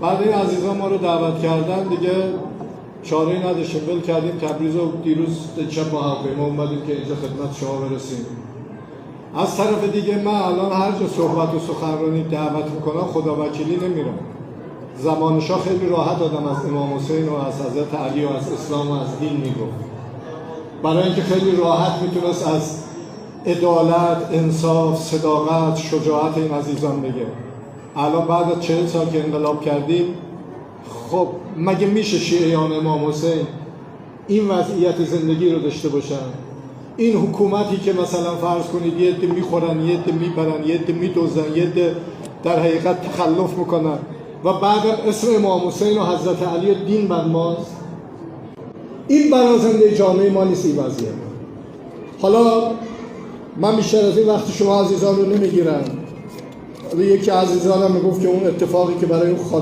بعد این عزیزان ما رو دعوت کردن، دیگه چاره‌ای نداشتیم، ول کردیم تبریز و دیروز شب با هواپیما اومدیم که اینجا خدمت شما برسیم. از طرف دیگه من الان هر جا صحبت و سخنرانی دعوت میکنم خداوکیلی نمیرم. زمانشاه خیلی راحت آدم از امام حسین و از حضرت علی و از اسلام و از دین میگفت، برای اینکه خیلی راحت میتونست از عدالت، انصاف، صداقت، شجاعت این عزیزان بگه. الان بعد از 40 سال که انقلاب کردیم، خب مگه میشه شیعیان امام حسین این وضعیت زندگی رو داشته باشن؟ این حکومتی که مثلا فرض کنید یه عده میخورن، یه عده میبرن، یه عده میدزدن، یه عده در حقیقت تخلف میکنن و بعد اسم امام حسین و حضرت علی و دین بر ماست. این برازنده جامعه ما نیست این وضعیت. حالا من بیشتر از این وقت شما عزیزان رو نمیگیرم. یکی عزیزانم میگفت که اون اتفاقی که برای اون